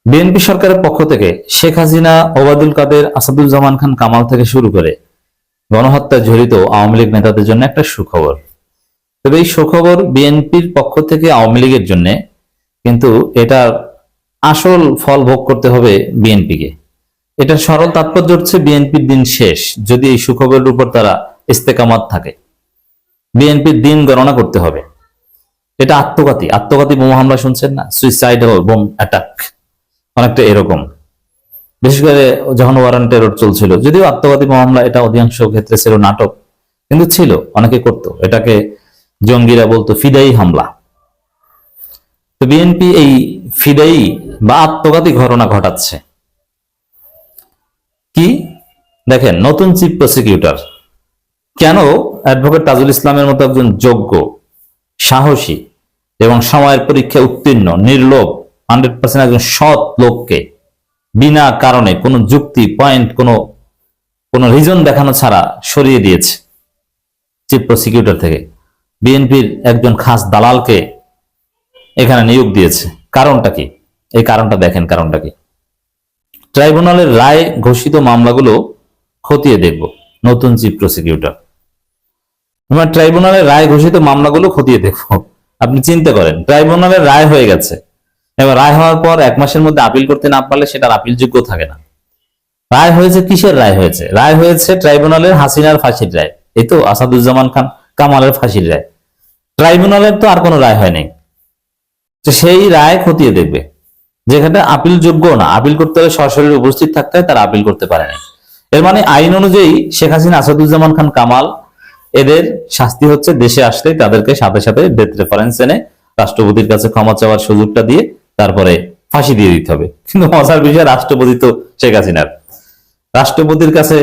BNP সরকারের পক্ষ থেকে শেখ হাসিনা, ওবায়দুল কাদের, আসাদুজ্জামান খান কামাল থেকে শুরু করে গণহত্যায় জড়িত আওয়ামী লীগ নেতাদের জন্য একটা সুখবর। তবে এই সুখবর বিএনপির পক্ষ থেকে আওয়ামী লীগের জন্য, কিন্তু এটার আসল ফল ভোগ করতে হবে বিএনপিকে। এটা সরল তাৎপর্য হচ্ছে বিএনপির দিন শেষ যদি এই সুখবরের উপর তারা ইস্তেকামাত থাকে। বিএনপির দিন গণনা করতে হবে। এটা আত্মঘাতী বোমা হামলা শুনছেন না, সুইসাইড বোম অ্যাটাক, অনেকটা এরকম। বিশেষ করে যখন ওয়ারেন্ট টেরর চলছিল, যদিও আত্মঘাতী বোমা হামলা এটা অধিকাংশ ক্ষেত্রে ছিল নাটক, কিন্তু ছিল, অনেকে করতো। এটাকে জঙ্গিরা বলতো ফিদাই হামলা। তো বিএনপি এই ফিদাই বা আত্মঘাতী ঘটনা ঘটাচ্ছে। কি দেখেন, নতুন চিফ প্রসিকিউটর কেন অ্যাডভোকেট তাজুল ইসলামের মতো একজন যোগ্য, সাহসী এবং সময়ের পরীক্ষায় উত্তীর্ণ, নির্লোভ, 100% একজন সৎ লোককে বিনা কারণে কোনো যুক্তি পয়েন্ট, কোনো রিজন দেখানো ছাড়া সরিয়ে দিয়েছে চিফ প্রসিকিউটর থেকে। বিএনপির একজন খাস দালালকে এখানে নিয়োগ দিয়েছে। কারণটা কি? এই কারণটা দেখেন, কারণটা কি। ট্রাইব্যুনালের রায় ঘোষিত মামলাগুলো খতিয়ে দেখব নতুন চিফ প্রসিকিউটর। আমরা ট্রাইব্যুনালের রায় ঘোষিত মামলাগুলো খতিয়ে দেখব। আপনি চিন্তা করেন, ট্রাইব্যুনালের রায় হয়ে গেছে, এবার রায় হওয়ার পর 1 মাসের মধ্যে আপিল করতে না পারলে সেটার আপিলযোগ্য থাকে না। রায় হয়েছে, কিসের রায় হয়েছে? রায় হয়েছে ট্রাইব্যুনালের হাসিনার ফাঁসির রায়, এই তো আসাদুজ্জামান খান কামালের ফাঁসির রায়। ট্রাইব্যুনালের তো আর কোনো রায় হয়নি, তো সেই রায় খতিয়ে দেখবে, যেখানে আপিল যোগ্য না, আপিল করতে হলে সরাসরি উপস্থিত থাকতে হয়, তারা আপিল করতে পারেনি। এর মানে আইন অনুযায়ী শেখ হাসিনা, আসাদুজ্জামান খান কামাল এদের শাস্তি হচ্ছে দেশে আসলে তাদেরকে সাথে সাথে ডেথ রেফারেন্স এনে রাষ্ট্রপতির কাছে ক্ষমা চাওয়ার সুযোগটা দিয়ে তারপরে ফাঁসি দিয়ে দিতে হবে। কিন্তু মজার বিষয়, রাষ্ট্রপতি তো শেখ হাসিনার, রাষ্ট্রপতির কাছে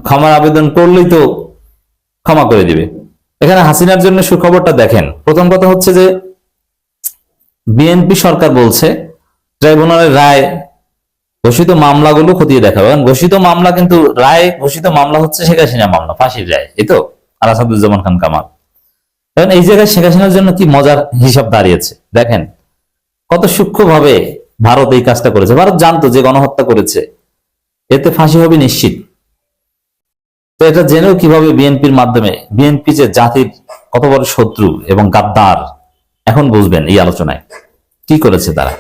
ক্ষমার আবেদন করলেই তো ক্ষমা করে দিবে। এখানে হাসিনার জন্য সুখবরটা দেখেন। প্রথম কথা হচ্ছে যে বিএনপি সরকার বলছে ট্রাইব্যুনালের রায় ঘোষিত মামলাগুলো খতিয়ে দেখা হবে। ঘোষিত মামলা, কিন্তু রায় ঘোষিত মামলা হচ্ছে শেখ হাসিনা মামলা, ফাঁসির রায়, এই তো, আর আসাদুজ্জামান খান কামাল। এখন এই জায়গায় শেখ হাসিনার জন্য কি মজার হিসাব দাঁড়িয়েছে দেখেন, কত সূক্ষ্মভাবে ভারত এই কাজটা করেছে। ভারত জানতো যে গণহত্যা করেছে, এতে ফাঁসি হবে নিশ্চিত। তো এটা জেনেও কিভাবে বিএনপির মাধ্যমে, বিএনপি যে জাতির কত বড় শত্রু এবং গাদ্দার, এখন বুঝবেন এই আলোচনায়। কি করেছে তারা?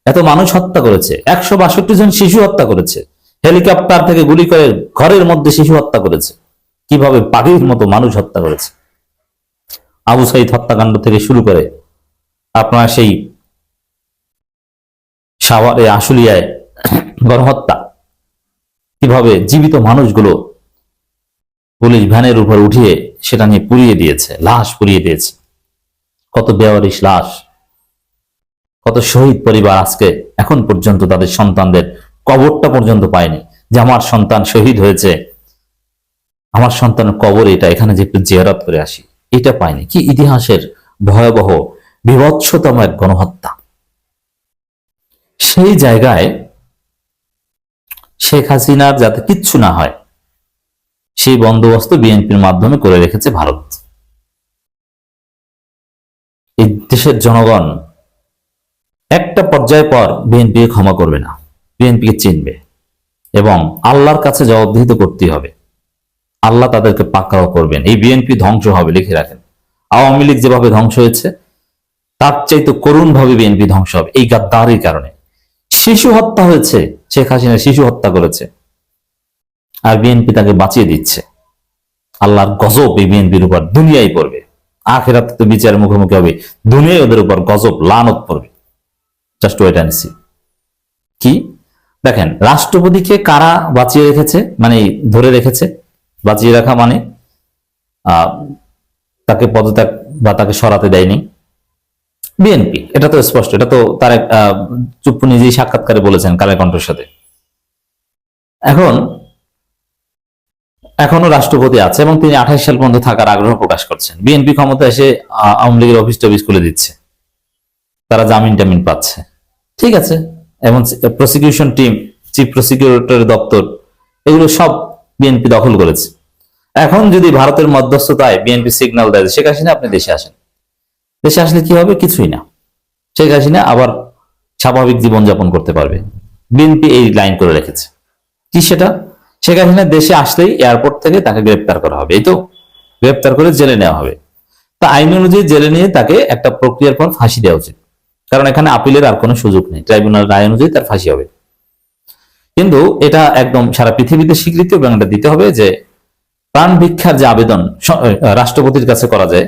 এত মানুষ হত্যা করেছে, 162 জন শিশু হত্যা করেছে, হেলিকপ্টার থেকে গুলি করে ঘরের মধ্যে শিশু হত্যা করেছে, কিভাবে পাখির মতো মানুষ হত্যা করেছে। আবু সাইদ হত্যাকাণ্ড থেকে শুরু করে আপনার সেই সাভারে, আশুলিয়ায় গণহত্যা, কিভাবে জীবিত মানুষগুলো পুলিশ ভ্যানের উপর উঠিয়ে সেটা নিয়ে পুড়িয়ে দিয়েছে, লাশ পুড়িয়ে দিয়েছে, কত বেওয়ারিশ লাশ, কত শহীদ পরিবার আজকে এখন পর্যন্ত তাদের সন্তানদের কবরটা পর্যন্ত পায়নি, যে আমার সন্তান শহীদ হয়েছে, আমার সন্তানের কবর এটা, এখানে যে একটু জিয়ারত করে আসি, এটা পায়নি। কি ইতিহাসের ভয়াবহ বিভৎসতম এক গণহত্যা। সেই জায়গায় শেখ হাসিনার যাতে কিচ্ছু না হয় সেই বন্দোবস্ত বিএনপির মাধ্যমে করে রেখেছে ভারত। এই দেশের জনগণ একটা পর্যায় পর বিএনপিকে ক্ষমা করবে না, বিএনপিকে চিনবে এবং আল্লাহর কাছে জবাবদিহিত করতে হবে। আল্লাহ তাদেরকে পাকড়াও করবেন। এই বিএনপি ধ্বংস হবে, লিখে রাখেন। আওয়ামী লীগ যেভাবে ধ্বংস হয়েছে তার চাইতে করুণ ভাবে বিএনপি ধ্বংস হবে এই গাদ্দারির কারণে। শিশু হত্যা হয়েছে, শেখ হাসিনা শিশু হত্যা করেছে, আর বিএনপি তাকে বাঁচিয়ে দিচ্ছে। আল্লাহর গজব এই বিএনপির উপর দুনিয়ায় পড়বে, আখিরাতে তো বিচারের মুখোমুখি হবে, দুনিয়ায় ওদের উপর গজব লানত পড়বে। Just wait and see. কি দেখেন, রাষ্ট্রপতিকে কারা বাঁচিয়ে রেখেছে, মানে ধরে রেখেছে, বাঁচিয়ে রাখা মানে তাকে পদত্যাগ বা তাকে সরাতে দেয়নি বিএনপি, এটা তো স্পষ্ট। এটা তো তার চুপ্পু নিজেই সাক্ষাৎকারে বলেছেন কালের কণ্ঠের সাথে। এখনো রাষ্ট্রপতি আছে এবং তিনি 28 সাল পর্যন্ত থাকার আগ্রহ প্রকাশ করছেন। বিএনপি ক্ষমতা এসে আওয়ামী লীগের অফিস টফিস খুলে দিচ্ছে, তারা জামিন টামিন পাচ্ছে, ঠিক আছে। এবং প্রসিকিউশন টিম, চিফ প্রসিকিউটরের দপ্তর, এগুলো সব বিএনপি দখল করেছে। এখন যদি ভারতের মধ্যস্থতায় বিএনপি সিগন্যাল দেয় শেখ হাসিনা আপনি দেশে আসেন, দেশে আসলে কি হবে? কিছুই না। শেখ হাসিনা আবার স্বাভাবিক জীবনযাপন করতে পারবে। বিএনপি এই লাইন করে রেখেছে। কি সেটা? শেখ হাসিনা দেশে আসলেই এয়ারপোর্ট থেকে তাকে গ্রেপ্তার করা হবে, এই তো, গ্রেপ্তার করে জেলে নেওয়া হবে। তা আইন অনুযায়ী জেলে নিয়ে তাকে একটা প্রক্রিয়ার পর ফাঁসি দেওয়া উচিত, কারণ এখানে আপিলের আর কোনো সুযোগ নেই, ট্রাইব্যুনাল রায় অনুযায়ী তার ফাঁসি হবে। কিন্তু এটা একদম সারা পৃথিবীতে স্বীকৃতি এবং এটা দিতে হবে যে প্রাণ ভিক্ষার যে আবেদন রাষ্ট্রপতির কাছে করা যায়,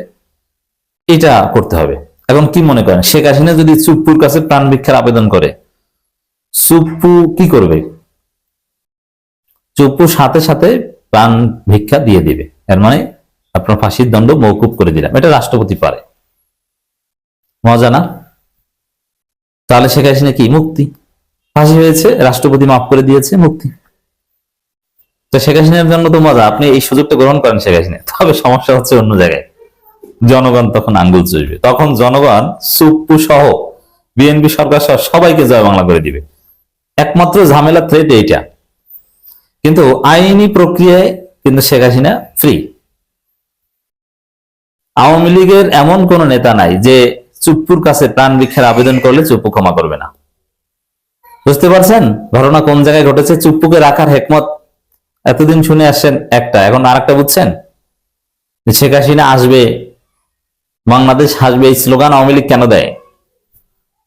এটা করতে হবে। এখন কি মনে করেন, শেখ হাসিনা যদি চুপ্পুর কাছে প্রাণ ভিক্ষার আবেদন করে, চুপ্পু কি করবে? চুপ্পুর সাথে সাথে প্রাণ ভিক্ষা দিয়ে দিবে, এর মানে আপনার ফাঁসির দণ্ড মওকুফ করে দিলাম। এটা রাষ্ট্রপতি পারে। মজা না? তাহলে শেখ হাসিনা কি মুক্তি? ফাঁসি হয়েছে, রাষ্ট্রপতি মাফ করে দিয়েছে, মুক্তি। তো শেখ হাসিনার জন্য তো মজা, আপনি এই সুযোগটা গ্রহণ করেন শেখ হাসিনা। তবে সমস্যা হচ্ছে অন্য জায়গায়, জনগণ তখন আঙ্গুল চুষবে। তখন জনগণ চুপ্পু সহ বিএনপি সরকার সহ সবাইকে জয় বাংলা করে দিবে। একমাত্র ঝামেলা থ্রেট এইটা। কিন্তু আইনি প্রক্রিয়ায় কিন্তু শেখ হাসিনা ফ্রি। আওয়ামী লীগের এমন কোন নেতা নাই যে চুপ্পুর কাছে প্রাণ ভিক্ষার আবেদন করলে চুপ্পু ক্ষমা করবে না। বুঝতে পারছেন ঘটনা কোন জায়গায় ঘটেছে? চুপ্পুকে রাখার হেকমত এতদিন শুনে আসছেন একটা, এখন আর একটা বুঝছেন? শেখ হাসিনা আসবে, বাংলাদেশ হাসবে, এই স্লোগান আওয়ামী লীগ কেন দেয়?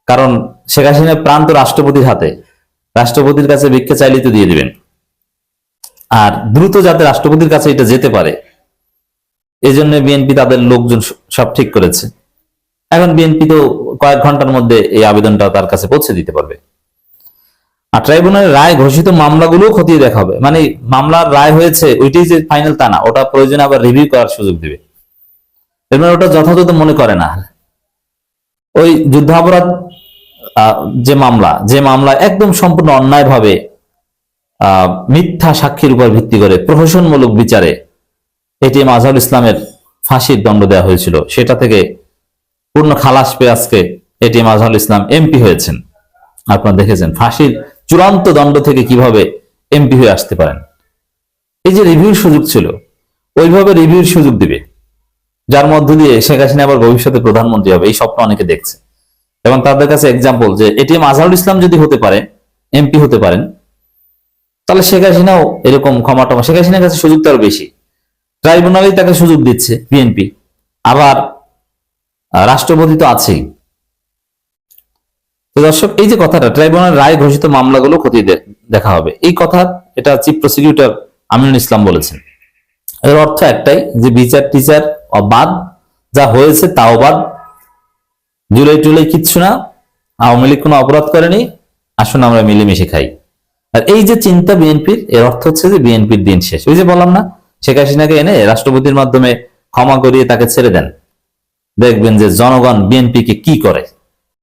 কারণ শেখ হাসিনার প্রাণ তো রাষ্ট্রপতির হাতে, রাষ্ট্রপতির কাছে ভিক্ষা চাইলেই তো দিয়ে দিবেন। আর দ্রুত যাতে রাষ্ট্রপতির কাছে এটা যেতে পারে, এই জন্য বিএনপি তাদের লোকজন সব ঠিক করেছে। এখন বিএনপি তো কয়েক ঘন্টার মধ্যে এই আবেদনটা তার কাছে পৌঁছে দিতে পারবে। আর ট্রাইব্যুনালের রায় ঘোষিত মামলাগুলো খতিয়ে দেখা হবে, মানে মামলার রায় হয়েছে ওইটাই যে ফাইনাল তা না, ওটা প্রয়োজনে আবার রিভিউ করার সুযোগ দিবে। এর মানে ওটা যথাযথ মনে করে না। ওই যুদ্ধাপরাধ যে মামলা একদম সম্পূর্ণ অন্যায়ভাবে মিথ্যা সাক্ষীর উপর ভিত্তি করে প্রহসনমূলক বিচারে এটিএম আজহারুল ইসলামের ফাঁসির দণ্ড দেওয়া হয়েছিল, সেটা থেকে পূর্ণ খালাস পেয়ে আজকে এটিএম আজহারুল ইসলাম এমপি হয়েছেন। আপনারা দেখেছেন ফাঁসির চূড়ান্ত দণ্ড থেকে কিভাবে এমপি হয়ে আসতে পারেন। এই যে রিভিউর সুযোগ ছিল, ওইভাবে রিভিউর সুযোগ দিবে, যার মধ্য দিয়ে শেখ হাসিনা আবার ভবিষ্যতে প্রধানমন্ত্রী হবে, এই স্বপ্ন অনেকে দেখছে। এবং তাদের কাছে এক্সাম্পল যে এটিএম আজহারুল ইসলাম যদি হতে পারে, এমপি হতে পারেন, তাহলে শেখ হাসিনাও এরকম ক্ষমা টমা, শেখ হাসিনার কাছে সুযোগ তো আরো বেশি। ট্রাইব্যুনালেই তাকে সুযোগ দিচ্ছে বিএনপি, আবার রাষ্ট্রপতি তো আছেই। তো দর্শক, এই যে কথাটা ট্রাইব্যুনাল রায় ঘোষিত মামলাগুলো খতিয়ে দেখা হবে, এই কথা এটা চিফ প্রসিকিউটর আমিনুল ইসলাম বলেছেন। এর অর্থ একটাই যে বিচার টিচার বাদ, যা হয়েছে তাও বাদ, জুলাই টুলাই কিচ্ছু না, আওয়ামী লীগ কোনো অপরাধ করেনি, আসুন আমরা মিলেমিশে খাই। আর এই যে চিন্তা বিএনপির, এর অর্থ হচ্ছে যে বিএনপির দিন শেষ। ওই যে বললাম না, শেখ হাসিনাকে এনে রাষ্ট্রপতির মাধ্যমে ক্ষমা করিয়ে তাকে ছেড়ে দেন, দেখবেন যে জনগণ বিএনপিকে কি করে।